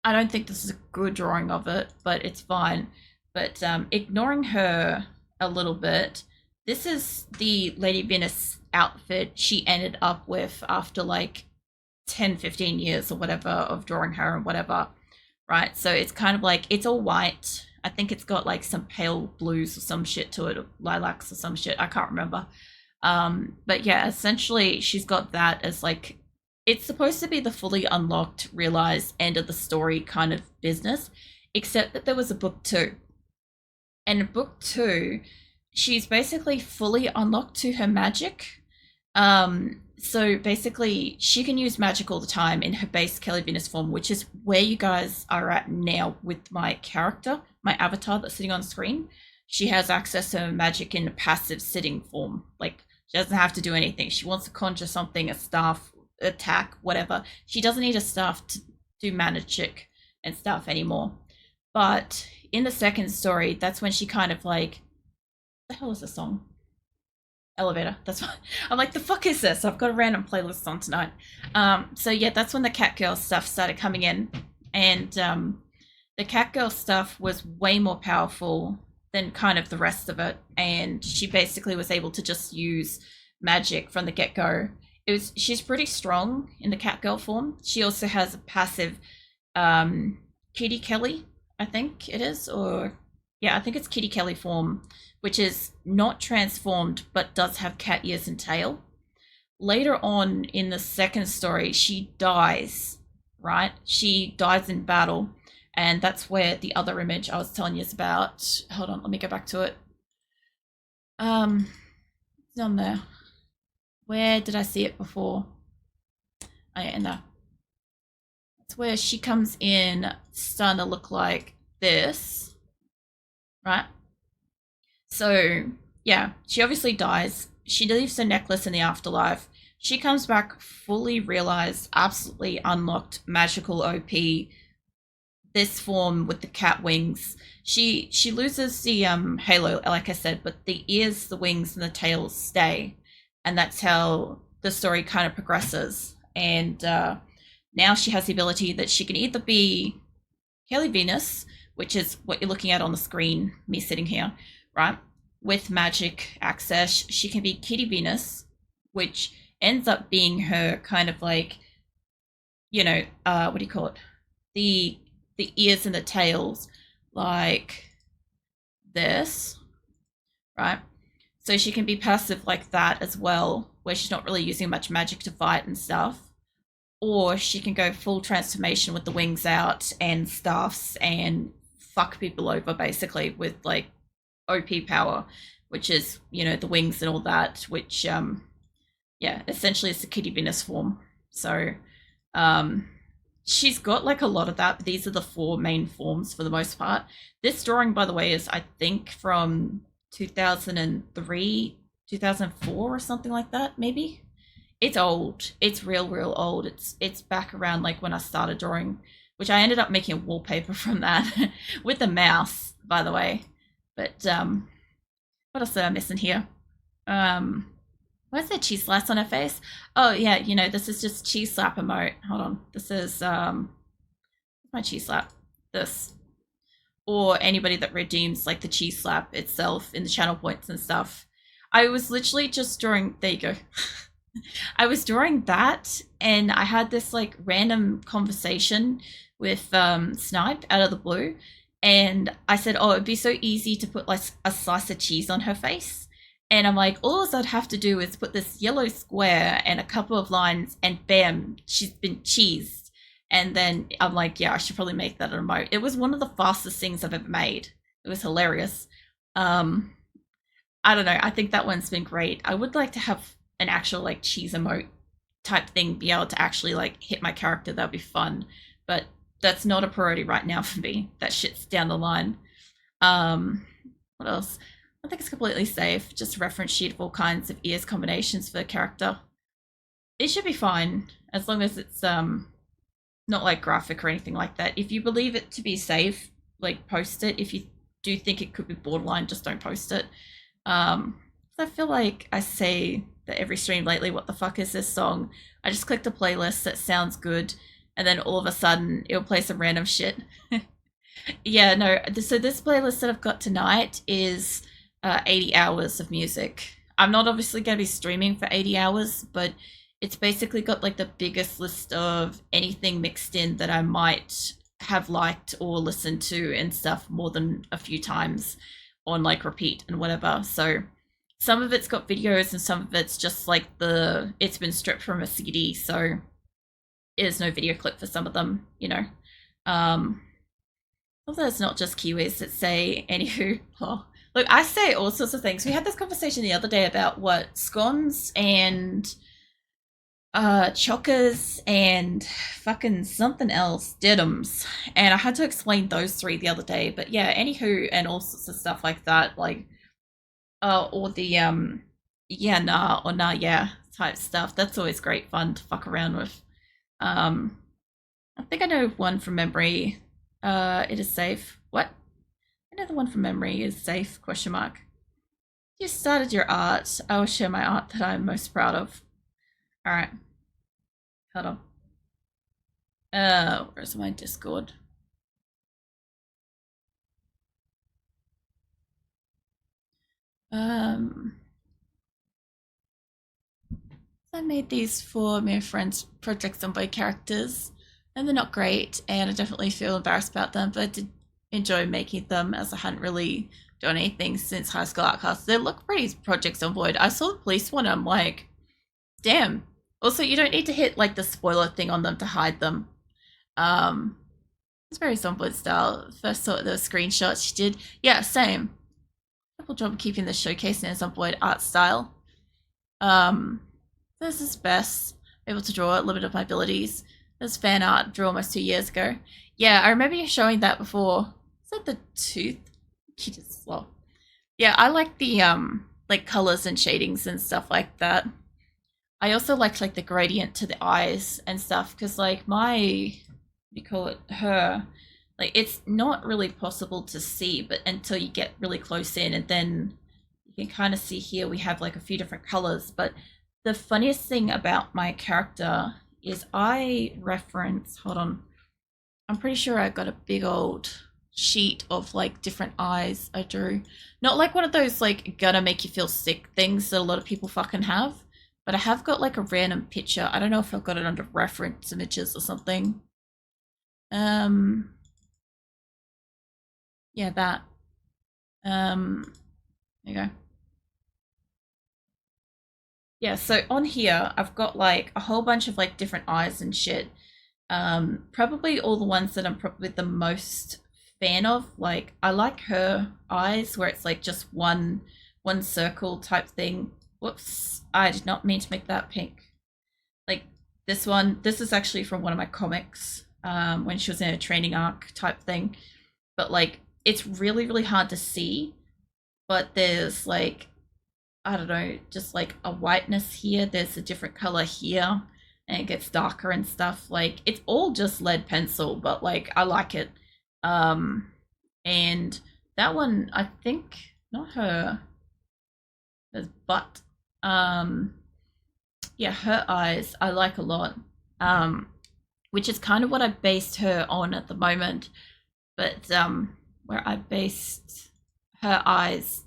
[SPEAKER 1] I don't think this is a good drawing of it, but it's fine. But ignoring her a little bit, this is the Lady Venus outfit she ended up with after like 10, 15 years or whatever of drawing her and whatever, right? So it's kind of like, it's all white. I think it's got like some pale blues or some shit to it, or lilacs or some shit. I can't remember. But yeah, essentially she's got that as like, it's supposed to be the fully unlocked, realized end of the story kind of business, except that there was a book two. And in book two, she's basically fully unlocked to her magic. So basically, she can use magic all the time in her base Kelly Venus form, which is where you guys are at now with my character, my avatar that's sitting on screen. She has access to magic in a passive sitting form. Like, she doesn't have to do anything. She wants to conjure something, a staff, attack, whatever. She doesn't need a staff to do magic and stuff anymore. But in the second story, that's when she kind of like, what the hell is the song? Elevator. That's what I'm like. The fuck is this? I've got a random playlist on tonight. So yeah, that's when the Catgirl stuff started coming in, and the Catgirl stuff was way more powerful than kind of the rest of it, and she basically was able to just use magic from the get go. She's pretty strong in the Catgirl form. She also has a passive Kitty Kelly, I think it is, or yeah, I think it's Kitty Kelly form, which is not transformed but does have cat ears and tail. Later on in the second story, she dies, right? She dies in battle, and that's where the other image I was telling you is about. Hold on, let me go back to it. It's down there. Where did I see it before? Oh, yeah, in there. That's where she comes in, starting to look like this, right? So, yeah, she obviously dies. She leaves her necklace in the afterlife. She comes back fully realized, absolutely unlocked, magical OP. This form with the cat wings. She loses the halo, like I said, but the ears, the wings, and the tails stay, and that's how the story kind of progresses. And now she has the ability that she can either be Kelly Venus, which is what you're looking at on the screen, me sitting here, right? With magic access, she can be Kitty Venus, which ends up being her kind of like, what do you call it? The ears and the tails, like this, right? So she can be passive like that as well, where she's not really using much magic to fight and stuff. Or she can go full transformation with the wings out and staffs and fuck people over basically with like OP power, which is, the wings and all that, which essentially it's the Kitty Venus form. So she's got like a lot of that, but these are the four main forms for the most part. This drawing, by the way, is I think from 2003, 2004 or something like that, maybe. It's old. It's real old. It's back around like when I started drawing, which I ended up making a wallpaper from that with the mouse, by the way. But what else did I miss in here? Where's that cheese slice on her face? Oh yeah, this is just cheese slap emote. Hold on. This is my cheese slap. This. Or anybody that redeems like the cheese slap itself in the channel points and stuff. I was literally just drawing, there you go. I was drawing that, and I had this like random conversation with Snipe out of the blue, and I said, oh, it'd be so easy to put like a slice of cheese on her face. And I'm like, all I'd have to do is put this yellow square and a couple of lines, and bam, she's been cheesed. And then I'm like, yeah, I should probably make that a emote. It was one of the fastest things I've ever made. It was hilarious. Um, I don't know. I think that one's been great. I would like to have an actual like cheese emote type thing be able to actually like hit my character. That'd be fun. But that's not a priority right now for me. That shit's down the line. What else? I think it's completely safe. Just a reference sheet of all kinds of ears combinations for the character. It should be fine as long as it's not like graphic or anything like that. If you believe it to be safe, like post it. If you do think it could be borderline, just don't post it. I feel like I say that every stream lately, what the fuck is this song? I just clicked a playlist that sounds good, and then all of a sudden it'll play some random shit. Yeah, no. So this playlist that I've got tonight is 80 hours of music. I'm not obviously going to be streaming for 80 hours, but it's basically got like the biggest list of anything mixed in that I might have liked or listened to and stuff more than a few times on like repeat and whatever. So some of it's got videos and some of it's just like it's been stripped from a CD, so there's no video clip for some of them, you know. Although it's not just Kiwis that say anywho. Oh, look, I say all sorts of things. We had this conversation the other day about what scones and chockers and fucking something else, diddums, and I had to explain those three the other day. But yeah, anywho, and all sorts of stuff like that, like or the yeah, nah, or nah, yeah type stuff. That's always great fun to fuck around with. I think I know one from memory. It is safe. What? I know the one from memory is safe, question mark. You started your art. I will share my art that I'm most proud of. Alright. Hold on. Where's my Discord? I made these for my friends' projects on both characters, and they're not great, and I definitely feel embarrassed about them, but I did enjoy making them as I hadn't really done anything since high school art class. They look pretty projects on Void. I saw the police one, I'm like, damn. Also, you don't need to hit like the spoiler thing on them to hide them. It's very Zomboid style. First saw the screenshots she did. Yeah, same. Double job keeping the showcase in a Zomboid art style. This is best. Able to draw a limit of my abilities. There's fan art drew almost 2 years ago. Yeah, I remember you showing that before. Is that the tooth? Cute as well. Yeah, I like the like colors and shadings and stuff like that. I also liked like the gradient to the eyes and stuff because like you call it, her, like it's not really possible to see, but until you get really close in, and then you can kind of see here we have like a few different colors. But the funniest thing about my character is I reference, hold on, I'm pretty sure I got a big old sheet of like different eyes I drew. Not like one of those like gonna make you feel sick things that a lot of people fucking have, but I have got like a random picture. I don't know if I've got it under reference images or something. Yeah, that. There you go. Yeah, so on here I've got like a whole bunch of like different eyes and shit. Probably all the ones that I'm probably the most fan of. Like I like her eyes where it's like just one circle type thing. Whoops, I did not mean to make that pink. Like this one, this is actually from one of my comics, when she was in a training arc type thing. But like it's really, really hard to see. But there's like, I don't know, just like a whiteness here. There's a different color here, and it gets darker and stuff. Like it's all just lead pencil, but like I like it. And that one, I think, not her. There's butt. Yeah, her eyes I like a lot. Which is kind of what I based her on at the moment. But where I based her eyes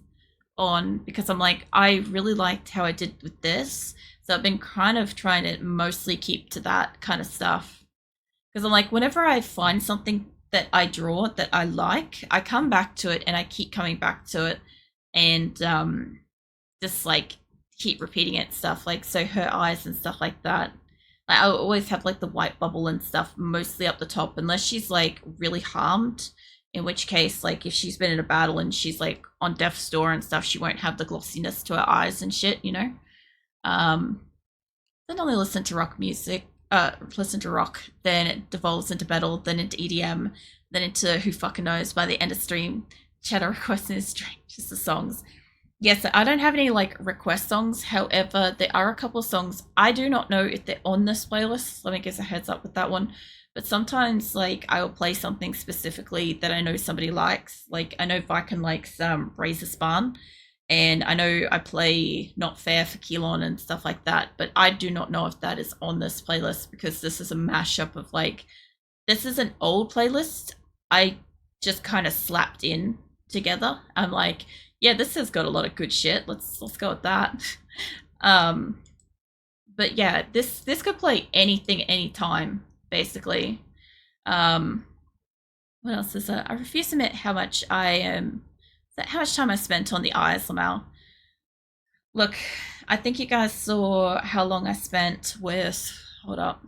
[SPEAKER 1] on, because I'm like, I really liked how I did with this, so I've been kind of trying to mostly keep to that kind of stuff, because I'm like, whenever I find something that I draw that I like, I come back to it and I keep coming back to it, and just like keep repeating it, stuff like, so her eyes and stuff like that, I'll always have like the white bubble and stuff mostly up the top, unless she's like really harmed. In which case, like if she's been in a battle and she's like on death's door and stuff, she won't have the glossiness to her eyes and shit, you know. Then only listen to rock music. Listen to rock, then it devolves into metal, then into EDM, then into who fucking knows by the end of stream. Shadow requests in stream, just the songs. Yes, I don't have any like request songs. However, there are a couple of songs. I do not know if they're on this playlist. Let me give a heads up with that one. But sometimes like I will play something specifically that I know somebody likes. Like I know Viken likes Razor Span, and I know I play Not Fair for Keelon and stuff like that, but I do not know if that is on this playlist because this is a mashup of like, this is an old playlist I just kind of slapped in together. I'm like, yeah, this has got a lot of good shit. Let's go with that. But yeah, this could play anything, anytime, basically. What else is there? I refuse to admit how much how much time I spent on the eyes, Lamal. Look, I think you guys saw how long I spent with. Hold up.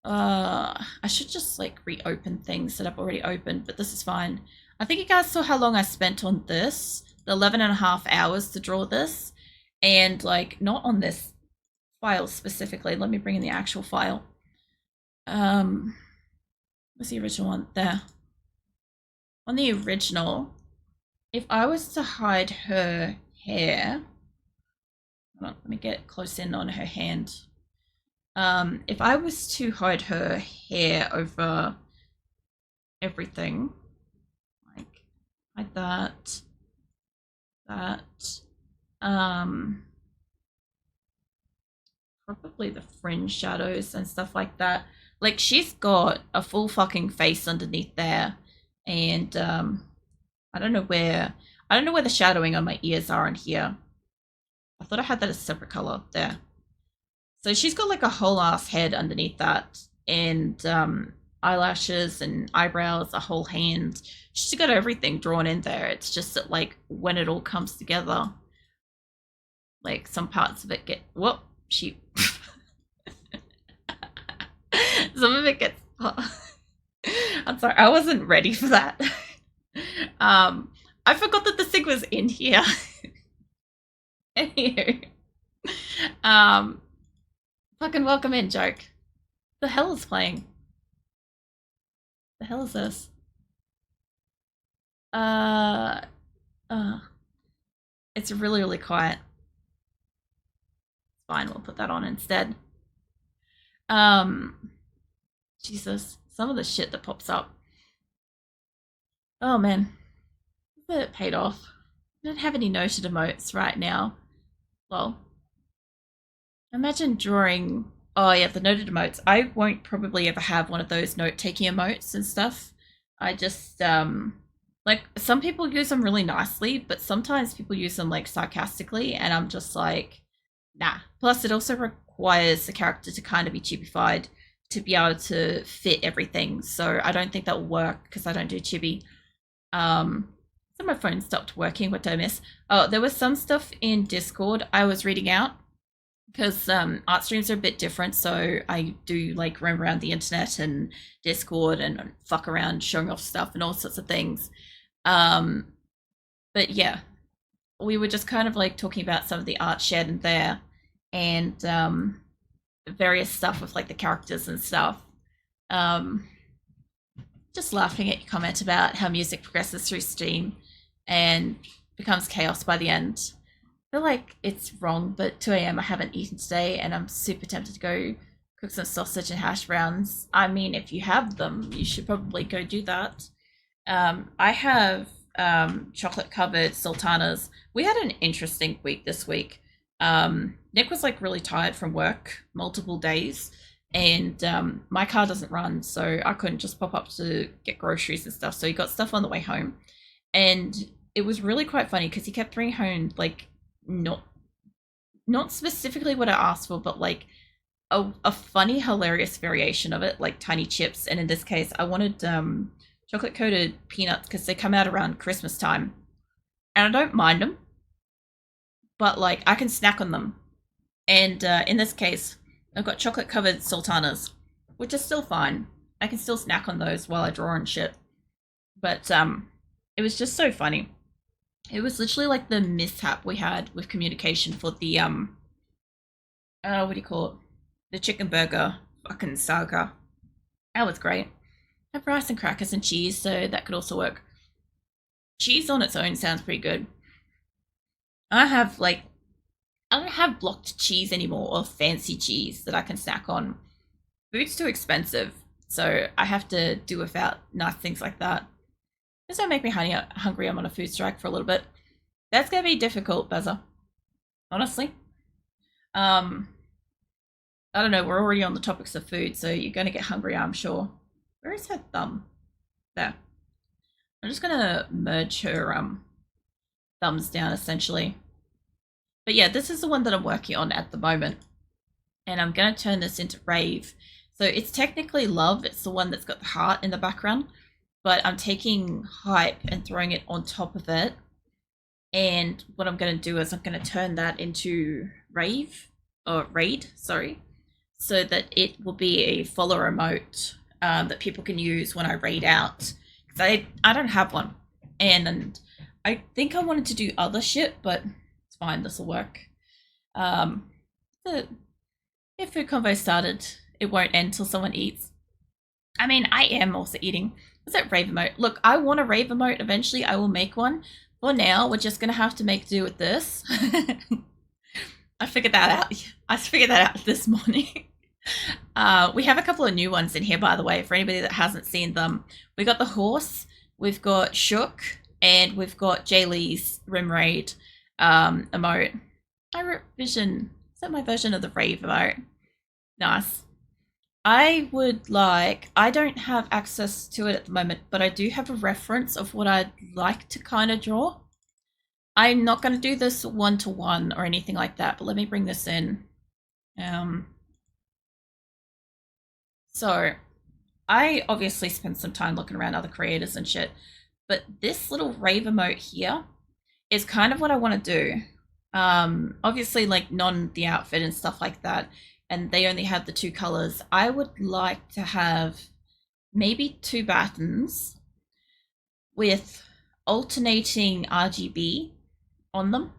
[SPEAKER 1] I should just like reopen things that I've already opened, but this is fine. I think you guys saw how long I spent on this, the 11.5 hours to draw this, and like not on this file specifically. Let me bring in the actual file. What's the original one? There. On the original, if I was to hide her hair, hold on, let me get close in on her hand. If I was to hide her hair over everything, like that, probably the fringe shadows and stuff like that. Like she's got a full fucking face underneath there, and I don't know where the shadowing on my ears are in here. I thought I had that as a separate color there. So she's got like a whole ass head underneath that, and eyelashes and eyebrows, a whole hand. She's got everything drawn in there. It's just that like when it all comes together, like some parts of it get whoop, she some of it gets I'm sorry, I wasn't ready for that. I forgot that the sig was in here. Anywho. Fucking welcome in, joke. The hell is playing? The hell is this? It's really, really quiet. Fine, we'll put that on instead. Jesus, some of the shit that pops up. Oh man, but it paid off. I don't have any noted emotes right now. Well, imagine drawing. Oh yeah, the noted emotes. I won't probably ever have one of those note-taking emotes and stuff. I just like some people use them really nicely, but sometimes people use them like sarcastically, and I'm just like, nah. Plus, it also requires the character to kind of be chibified to be able to fit everything. So I don't think that will work because I don't do chibi. So my phone stopped working. What did I miss? Oh, there was some stuff in Discord I was reading out because art streams are a bit different. So I do like roam around the internet and Discord and fuck around showing off stuff and all sorts of things. But yeah, we were just kind of like talking about some of the art shared in there and various stuff with like the characters and stuff. Just laughing at your comment about how music progresses through Steam and becomes chaos by the end. I feel like it's wrong, but 2 a.m. I haven't eaten today and I'm super tempted to go cook some sausage and hash browns. I mean, if you have them, you should probably go do that. I have chocolate covered sultanas. We had an interesting week this week. Nick was like really tired from work multiple days, and my car doesn't run, so I couldn't just pop up to get groceries and stuff. So he got stuff on the way home, and it was really quite funny because he kept bringing home like not specifically what I asked for, but like a funny, hilarious variation of it, like tiny chips. And in this case, I wanted chocolate coated peanuts because they come out around Christmas time, and I don't mind them, but like I can snack on them. And in this case, I've got chocolate covered sultanas, which are still fine. I can still snack on those while I draw and shit. But it was just so funny. It was literally like the mishap we had with communication for the what do you call it? The chicken burger fucking saga. That was great. I have rice and crackers and cheese, so that could also work. Cheese on its own sounds pretty good. I have like I don't have blocked cheese anymore or fancy cheese that I can snack on. Food's too expensive, so I have to do without nice things like that. This don't make me hungry. I'm on a food strike for a little bit. That's gonna be difficult, Buzzer. Honestly. Um, I don't know. We're already on the topics of food, so you're gonna get hungry, I'm sure. Where is her thumb? There. I'm just gonna merge her thumbs down essentially. But yeah, this is the one that I'm working on at the moment, and I'm gonna turn this into Rave. So it's technically Love. It's the one that's got the heart in the background, but I'm taking Hype and throwing it on top of it. And what I'm going to do is I'm going to turn that into Rave, or Raid, sorry, so that it will be a follower emote that people can use when I raid out. Because I don't have one. And I think I wanted to do other shit, but it's fine, this will work. The food convo started, it won't end till someone eats. I mean, I am also eating. What's that rave emote? Look, I want a rave emote. Eventually, I will make one. For now, we're just gonna have to make do with this. I figured that out. I figured that out this morning. We have a couple of new ones in here, by the way, for anybody that hasn't seen them. We got the horse, we've got Shook, and we've got Jaylee's Rim Raid emote. Is that my version of the rave emote? Nice. I don't have access to it at the moment, but I do have a reference of what I'd like to kind of draw. I'm not going to do this one-to-one or anything like that, but let me bring this in. So I obviously spent some time looking around other creators and shit, but this little rave emote here is kind of what I want to do. Obviously like the outfit and stuff like that, and they only have the two colors. I would like to have maybe two buttons with alternating RGB on them.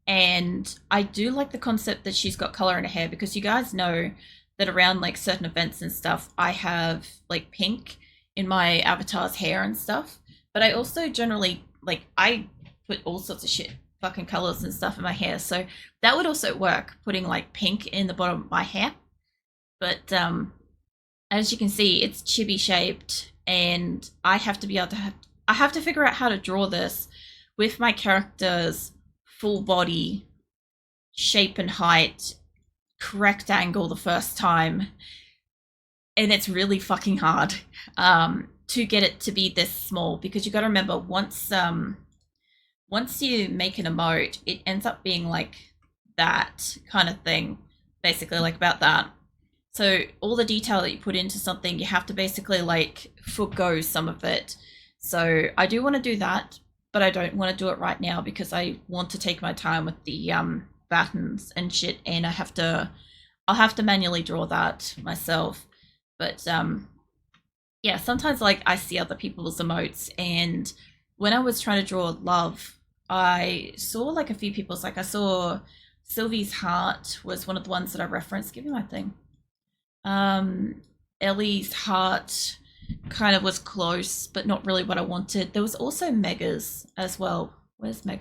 [SPEAKER 1] And I do like the concept that she's got color in her hair, because you guys know that around like certain events and stuff, I have like pink in my avatar's hair and stuff. But I also generally I put all sorts of shit fucking colors and stuff in my hair, so that would also work, putting like pink in the bottom of my hair. But as you can see, it's chibi shaped, and I have to be able to I have to figure out how to draw this with my character's full body shape and height correct angle the first time, and it's really fucking hard to get it to be this small, because you got to remember, once you make an emote, it ends up being like that kind of thing, basically like about that. So all the detail that you put into something, you have to basically like forgo some of it. So I do want to do that, but I don't want to do it right now because I want to take my time with the buttons and shit, and I'll have to manually draw that myself. But yeah, sometimes like I see other people's emotes, and when I was trying to draw Love, I saw like a few people's, like I saw Sylvie's heart was one of the ones that I referenced. Give me my thing. Ellie's heart kind of was close, but not really what I wanted. There was also Mega's as well. Where's Mega?